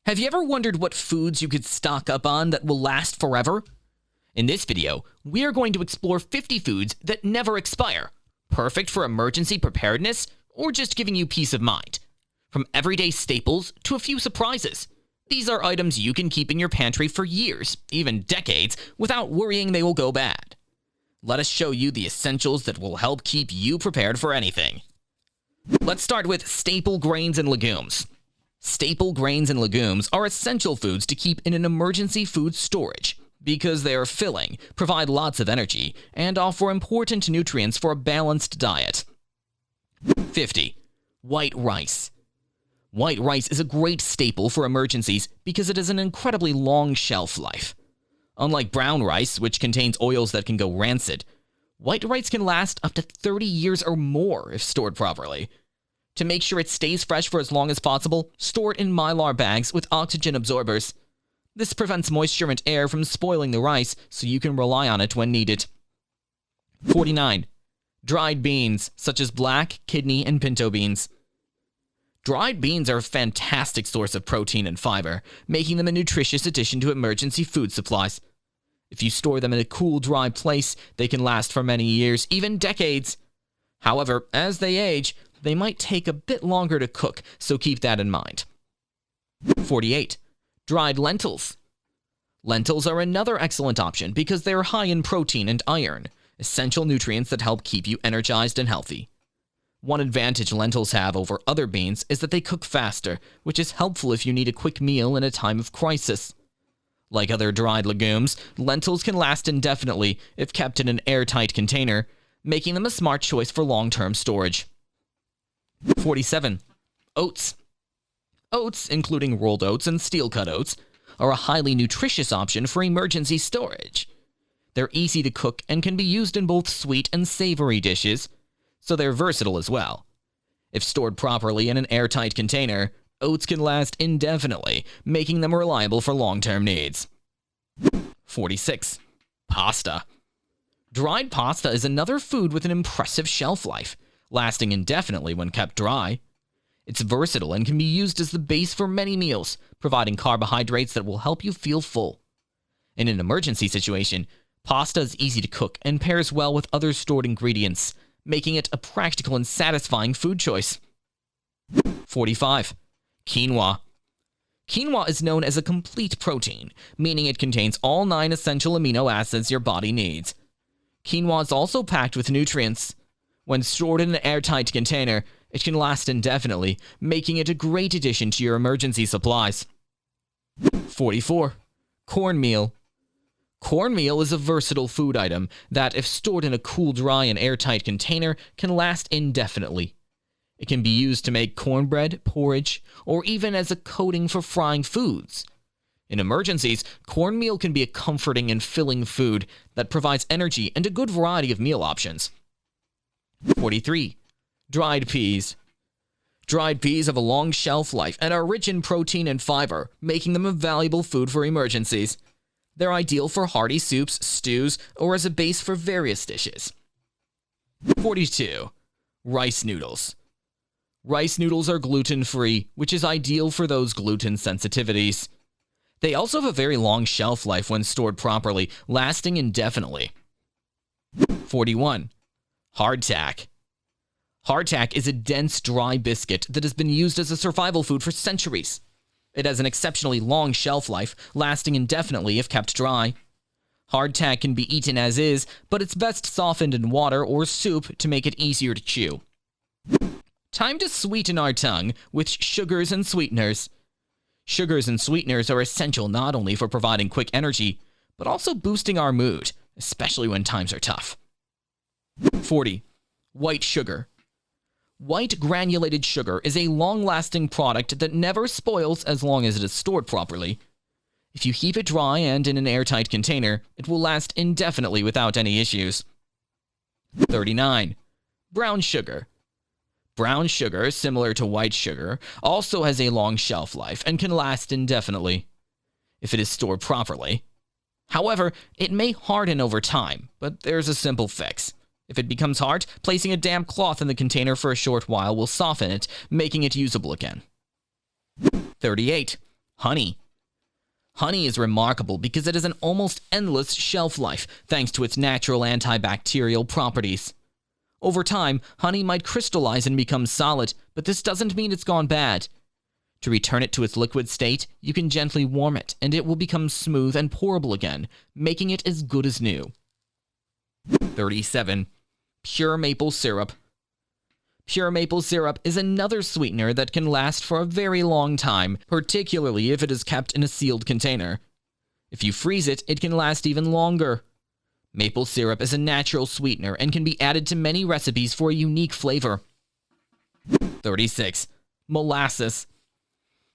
Have you ever wondered what foods you could stock up on that will last forever? In this video, we are going to explore 50 foods that never expire, perfect for emergency preparedness or just giving you peace of mind. From everyday staples to a few surprises, these are items you can keep in your pantry for years, even decades, without worrying they will go bad. Let us show you the essentials that will help keep you prepared for anything. Let's start with staple grains and legumes. Staple grains and legumes are essential foods to keep in an emergency food storage because they are filling, provide lots of energy, and offer important nutrients for a balanced diet. 50. White rice. White rice is a great staple for emergencies because it has an incredibly long shelf life. Unlike brown rice, which contains oils that can go rancid, white rice can last up to 30 years or more if stored properly. To make sure it stays fresh for as long as possible, store it in Mylar bags with oxygen absorbers. This prevents moisture and air from spoiling the rice, so you can rely on it when needed. 49. Dried beans, such as black, kidney, and pinto beans. Dried beans are a fantastic source of protein and fiber, making them a nutritious addition to emergency food supplies. If you store them in a cool, dry place, they can last for many years, even decades. However, as they age, they might take a bit longer to cook, so keep that in mind. 48. Dried lentils. Lentils are another excellent option because they are high in protein and iron, essential nutrients that help keep you energized and healthy. One advantage lentils have over other beans is that they cook faster, which is helpful if you need a quick meal in a time of crisis. Like other dried legumes, lentils can last indefinitely if kept in an airtight container, making them a smart choice for long-term storage. 47. Oats. Oats, including rolled oats and steel-cut oats, are a highly nutritious option for emergency storage. They're easy to cook and can be used in both sweet and savory dishes, so they're versatile as well. If stored properly in an airtight container, oats can last indefinitely, making them reliable for long-term needs. 46. Pasta. Dried pasta is another food with an impressive shelf life, lasting indefinitely when kept dry. It's versatile and can be used as the base for many meals, providing carbohydrates that will help you feel full. In an emergency situation, pasta is easy to cook and pairs well with other stored ingredients, making it a practical and satisfying food choice. 45. Quinoa. Quinoa is known as a complete protein, meaning it contains all 9 essential amino acids your body needs. Quinoa is also packed with nutrients. When stored in an airtight container, it can last indefinitely, making it a great addition to your emergency supplies. 44. Cornmeal. Cornmeal is a versatile food item that, if stored in a cool, dry, and airtight container, can last indefinitely. It can be used to make cornbread, porridge, or even as a coating for frying foods. In emergencies, cornmeal can be a comforting and filling food that provides energy and a good variety of meal options. 43. Dried peas. Dried peas have a long shelf life and are rich in protein and fiber, making them a valuable food for emergencies. They're ideal for hearty soups, stews, or as a base for various dishes. 42. Rice noodles. Rice noodles are gluten-free, which is ideal for those gluten sensitivities. They also have a very long shelf life when stored properly, lasting indefinitely. 41. Hardtack. Hardtack is a dense, dry biscuit that has been used as a survival food for centuries. It has an exceptionally long shelf life, lasting indefinitely if kept dry. Hardtack can be eaten as is, but it's best softened in water or soup to make it easier to chew. Time to sweeten our tongue with sugars and sweeteners. Sugars and sweeteners are essential not only for providing quick energy, but also boosting our mood, especially when times are tough. 40. White sugar. White granulated sugar is a long-lasting product that never spoils as long as it is stored properly. If you keep it dry and in an airtight container, it will last indefinitely without any issues. 39. Brown sugar. Brown sugar, similar to white sugar, also has a long shelf life and can last indefinitely if it is stored properly. However, it may harden over time, but there's a simple fix. If it becomes hard, placing a damp cloth in the container for a short while will soften it, making it usable again. 38. Honey. Honey is remarkable because it has an almost endless shelf life thanks to its natural antibacterial properties. Over time, honey might crystallize and become solid, but this doesn't mean it's gone bad. To return it to its liquid state, you can gently warm it, and it will become smooth and pourable again, making it as good as new. 37. Pure maple syrup. Pure maple syrup is another sweetener that can last for a very long time, particularly if it is kept in a sealed container. If you freeze it, it can last even longer. Maple syrup is a natural sweetener and can be added to many recipes for a unique flavor. 36. Molasses.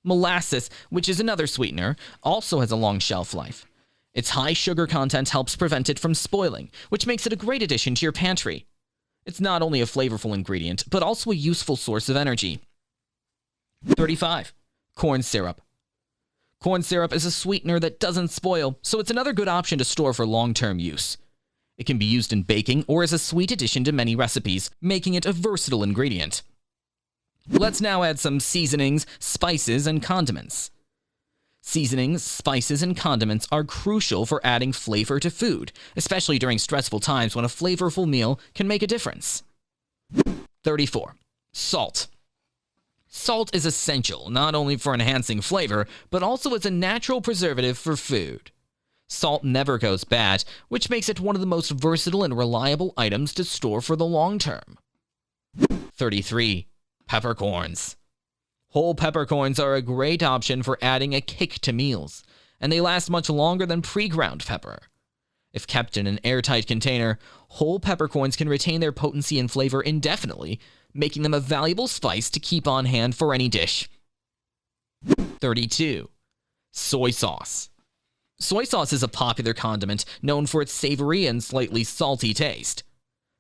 Molasses, which is another sweetener, also has a long shelf life. Its high sugar content helps prevent it from spoiling, which makes it a great addition to your pantry. It's not only a flavorful ingredient, but also a useful source of energy. 35. Corn syrup. Corn syrup is a sweetener that doesn't spoil, so it's another good option to store for long-term use. It can be used in baking or as a sweet addition to many recipes, making it a versatile ingredient. Let's now add some seasonings, spices, and condiments. Seasonings, spices, and condiments are crucial for adding flavor to food, especially during stressful times when a flavorful meal can make a difference. 34. Salt. Salt is essential not only for enhancing flavor, but also as a natural preservative for food. Salt never goes bad, which makes it one of the most versatile and reliable items to store for the long term. 33. Peppercorns. Whole peppercorns are a great option for adding a kick to meals, and they last much longer than pre-ground pepper. If kept in an airtight container, whole peppercorns can retain their potency and flavor indefinitely, making them a valuable spice to keep on hand for any dish. 32. Soy sauce. Soy sauce is a popular condiment known for its savory and slightly salty taste.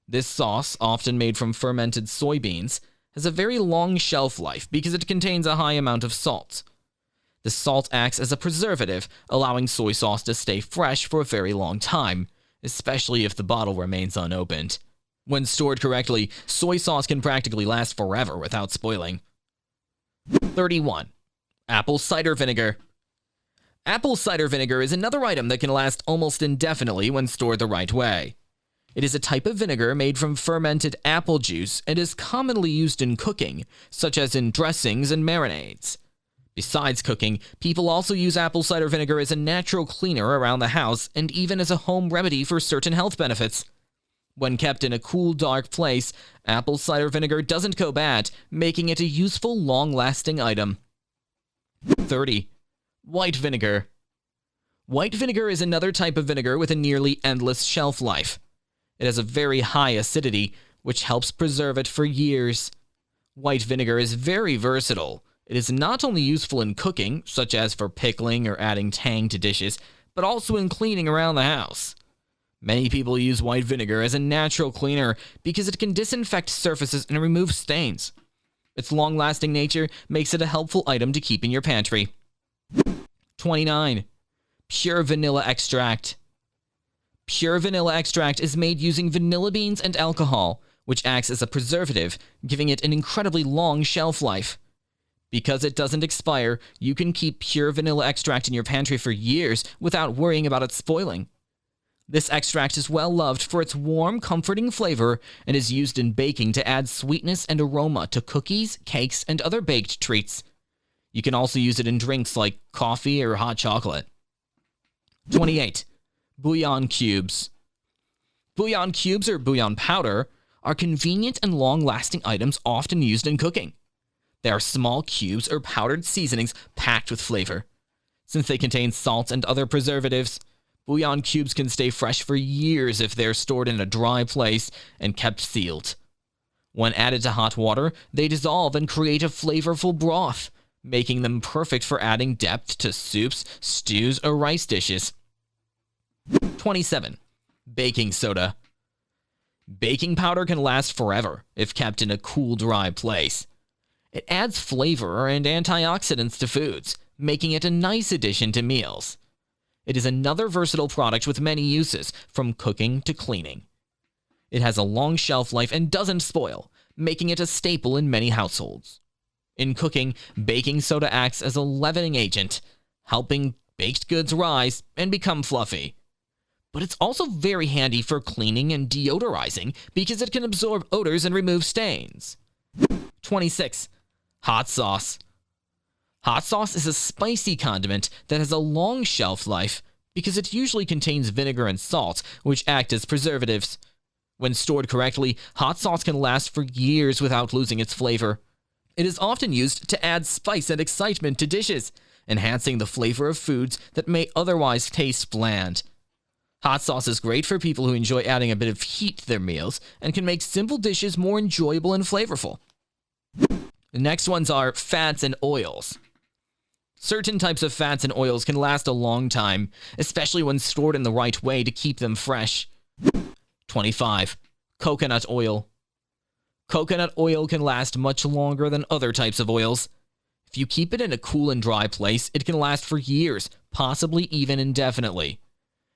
This sauce, often made from fermented soybeans, has a very long shelf life because it contains a high amount of salt. The salt acts as a preservative, allowing soy sauce to stay fresh for a very long time, especially if the bottle remains unopened. When stored correctly, soy sauce can practically last forever without spoiling. 31. Apple cider vinegar. Apple cider vinegar is another item that can last almost indefinitely when stored the right way. It is a type of vinegar made from fermented apple juice and is commonly used in cooking, such as in dressings and marinades. Besides cooking, people also use apple cider vinegar as a natural cleaner around the house and even as a home remedy for certain health benefits. When kept in a cool, dark place, apple cider vinegar doesn't go bad, making it a useful, long-lasting item. 30. White vinegar. White vinegar is another type of vinegar with a nearly endless shelf life. It has a very high acidity, which helps preserve it for years. White vinegar is very versatile. It is not only useful in cooking, such as for pickling or adding tang to dishes, but also in cleaning around the house. Many people use white vinegar as a natural cleaner because it can disinfect surfaces and remove stains. Its long-lasting nature makes it a helpful item to keep in your pantry. 29. Pure vanilla extract. Pure vanilla extract is made using vanilla beans and alcohol, which acts as a preservative, giving it an incredibly long shelf life. Because it doesn't expire, you can keep pure vanilla extract in your pantry for years without worrying about it spoiling. This extract is well loved for its warm, comforting flavor and is used in baking to add sweetness and aroma to cookies, cakes, and other baked treats. You can also use it in drinks like coffee or hot chocolate. 28. Bouillon cubes. Bouillon cubes or bouillon powder are convenient and long-lasting items often used in cooking. They are small cubes or powdered seasonings packed with flavor. Since they contain salt and other preservatives, bouillon cubes can stay fresh for years if they're stored in a dry place and kept sealed. When added to hot water, they dissolve and create a flavorful broth, making them perfect for adding depth to soups, stews, or rice dishes. 27. Baking soda. Baking powder can last forever if kept in a cool, dry place. It adds flavor and antioxidants to foods, making it a nice addition to meals. It is another versatile product with many uses, from cooking to cleaning. It has a long shelf life and doesn't spoil, making it a staple in many households. In cooking, baking soda acts as a leavening agent, helping baked goods rise and become fluffy. But it's also very handy for cleaning and deodorizing because it can absorb odors and remove stains. 26. Hot sauce. Hot sauce is a spicy condiment that has a long shelf life because it usually contains vinegar and salt, which act as preservatives. When stored correctly, hot sauce can last for years without losing its flavor. It is often used to add spice and excitement to dishes, enhancing the flavor of foods that may otherwise taste bland. Hot sauce is great for people who enjoy adding a bit of heat to their meals and can make simple dishes more enjoyable and flavorful. The next ones are fats and oils. Certain types of fats and oils can last a long time, especially when stored in the right way to keep them fresh. 25. Coconut oil. Coconut oil can last much longer than other types of oils. If you keep it in a cool and dry place, it can last for years, possibly even indefinitely.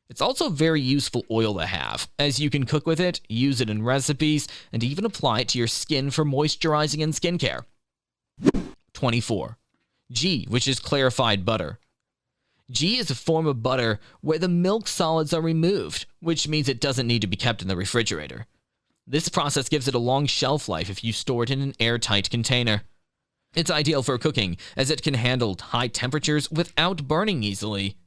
It's also a very useful oil to have, as you can cook with it, use it in recipes, and even apply it to your skin for moisturizing and skincare. 24. Ghee, which is clarified butter. Ghee is a form of butter where the milk solids are removed, which means it doesn't need to be kept in the refrigerator. This process gives it a long shelf life if you store it in an airtight container. It's ideal for cooking, as it can handle high temperatures without burning easily.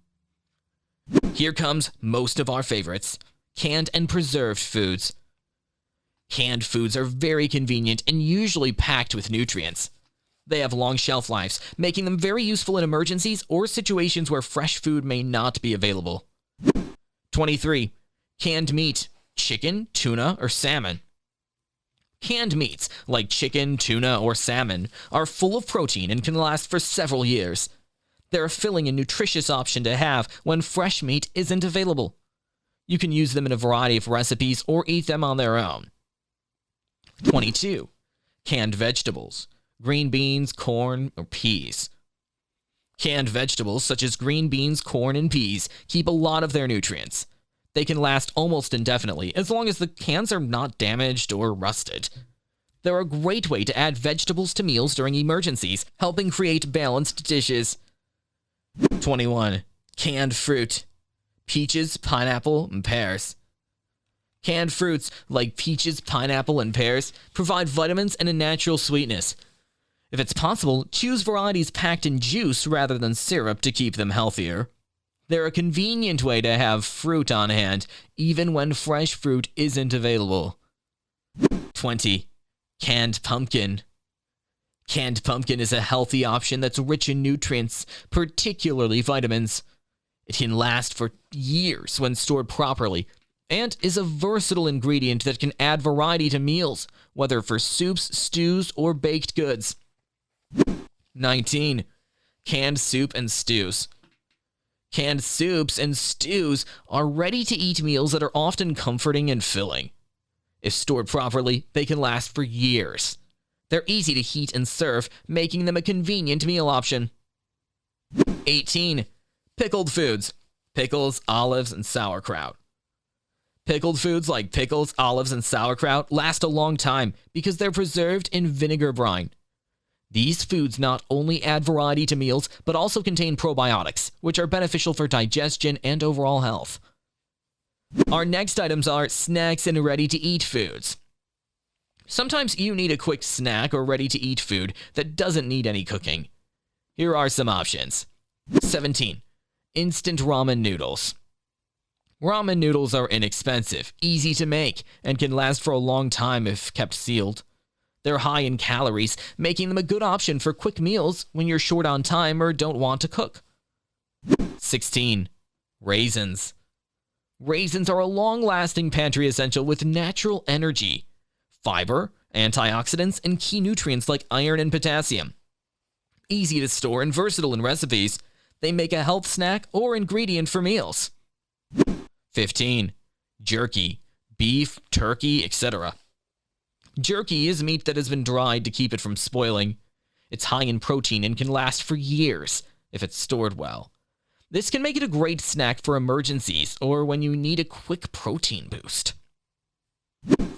Here comes most of our favorites, canned and preserved foods. Canned foods are very convenient and usually packed with nutrients. They have long shelf lives, making them very useful in emergencies or situations where fresh food may not be available. 23. Canned meat, chicken, tuna, or salmon. Canned meats, like chicken, tuna, or salmon, are full of protein and can last for several years. They're a filling and nutritious option to have when fresh meat isn't available. You can use them in a variety of recipes or eat them on their own. 22. Canned vegetables, green beans, corn, or peas. Canned vegetables such as green beans, corn, and peas keep a lot of their nutrients. They can last almost indefinitely as long as the cans are not damaged or rusted. They're a great way to add vegetables to meals during emergencies, helping create balanced dishes. 21. Canned fruit, peaches, pineapple, and pears. Canned fruits like peaches, pineapple, and pears provide vitamins and a natural sweetness. If it's possible, choose varieties packed in juice rather than syrup to keep them healthier. They're a convenient way to have fruit on hand, even when fresh fruit isn't available. 20. Canned pumpkin. Canned pumpkin is a healthy option that's rich in nutrients, particularly vitamins. It can last for years when stored properly, and is a versatile ingredient that can add variety to meals, whether for soups, stews, or baked goods. 19. Canned soup and stews. Canned soups and stews are ready-to-eat meals that are often comforting and filling. If stored properly, they can last for years. They're easy to heat and serve, making them a convenient meal option. 18. Pickled foods, pickles, olives, and sauerkraut. Pickled foods like pickles, olives, and sauerkraut last a long time because they're preserved in vinegar brine. These foods not only add variety to meals, but also contain probiotics, which are beneficial for digestion and overall health. Our next items are snacks and ready-to-eat foods. Sometimes you need a quick snack or ready-to-eat food that doesn't need any cooking. Here are some options. 17. Instant ramen noodles. Ramen noodles are inexpensive, easy to make, and can last for a long time if kept sealed. They're high in calories, making them a good option for quick meals when you're short on time or don't want to cook. 16. Raisins. Raisins are a long-lasting pantry essential with natural energy, fiber, antioxidants, and key nutrients like iron and potassium. Easy to store and versatile in recipes, they make a health snack or ingredient for meals. 15. Jerky, beef, turkey, etc. Jerky is meat that has been dried to keep it from spoiling. It's high in protein and can last for years if it's stored well. This can make it a great snack for emergencies or when you need a quick protein boost.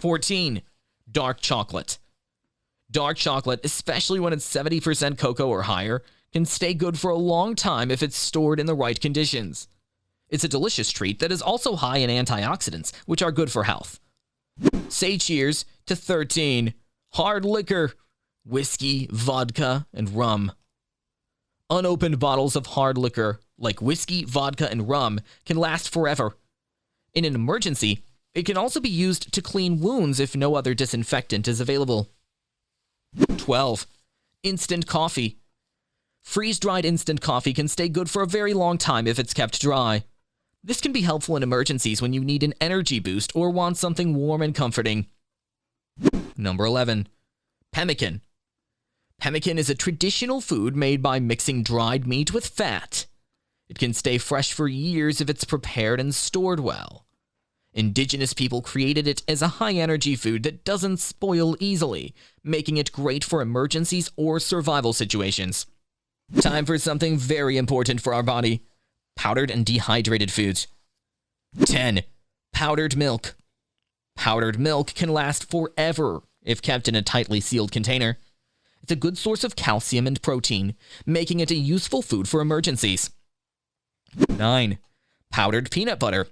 14. Dark chocolate. Dark chocolate, especially when it's 70% cocoa or higher, can stay good for a long time if it's stored in the right conditions. It's a delicious treat that is also high in antioxidants, which are good for health. Say cheers to 13. Hard liquor, whiskey, vodka, and rum. Unopened bottles of hard liquor, like whiskey, vodka, and rum, can last forever. In an emergency, it can also be used to clean wounds if no other disinfectant is available. 12. Instant coffee. Freeze-dried instant coffee can stay good for a very long time if it's kept dry. This can be helpful in emergencies when you need an energy boost or want something warm and comforting. Number 11. Pemmican. Pemmican is a traditional food made by mixing dried meat with fat. It can stay fresh for years if it's prepared and stored well. Indigenous people created it as a high-energy food that doesn't spoil easily, making it great for emergencies or survival situations. Time for something very important for our body. Powdered and dehydrated foods. 10. Powdered milk. Powdered milk can last forever if kept in a tightly sealed container. It's a good source of calcium and protein, making it a useful food for emergencies. 9. Powdered peanut butter.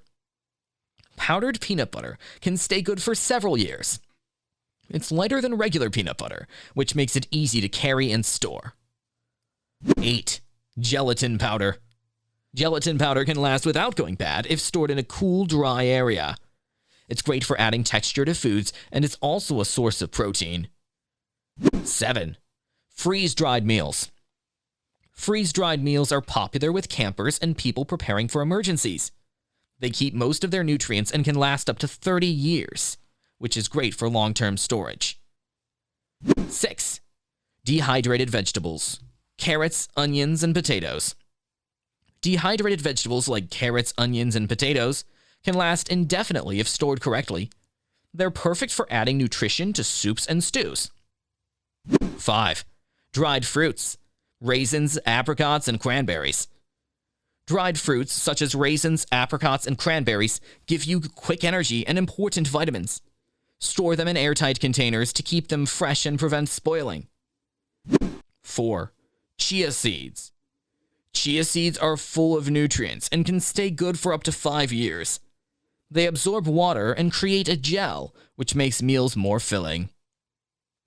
Powdered peanut butter can stay good for several years. It's lighter than regular peanut butter, which makes it easy to carry and store. 8. Gelatin powder. Gelatin powder can last without going bad if stored in a cool, dry area. It's great for adding texture to foods, and it's also a source of protein. 7. Freeze-dried meals. Freeze-dried meals are popular with campers and people preparing for emergencies. They keep most of their nutrients and can last up to 30 years, which is great for long-term storage. 6. Dehydrated vegetables. Carrots, onions, and potatoes. Dehydrated vegetables like carrots, onions, and potatoes can last indefinitely if stored correctly. They're perfect for adding nutrition to soups and stews. 5. Dried fruits. Raisins, apricots, and cranberries. Dried fruits such as raisins, apricots, and cranberries give you quick energy and important vitamins. Store them in airtight containers to keep them fresh and prevent spoiling. 4. Chia seeds. Chia seeds are full of nutrients and can stay good for up to 5 years. They absorb water and create a gel, which makes meals more filling.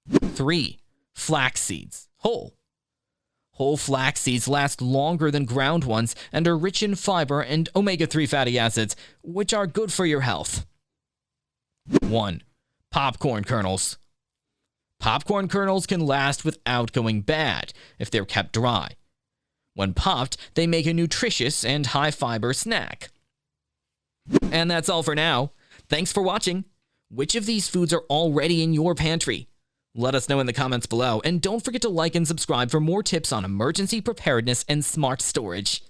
3. Flax seeds. Whole. Whole flax seeds last longer than ground ones and are rich in fiber and omega-3 fatty acids, which are good for your health. 1. Popcorn kernels. Popcorn kernels can last without going bad if they're kept dry. When popped, they make a nutritious and high-fiber snack. And that's all for now. Thanks for watching. Which of these foods are already in your pantry? Let us know in the comments below, and don't forget to like and subscribe for more tips on emergency preparedness and smart storage.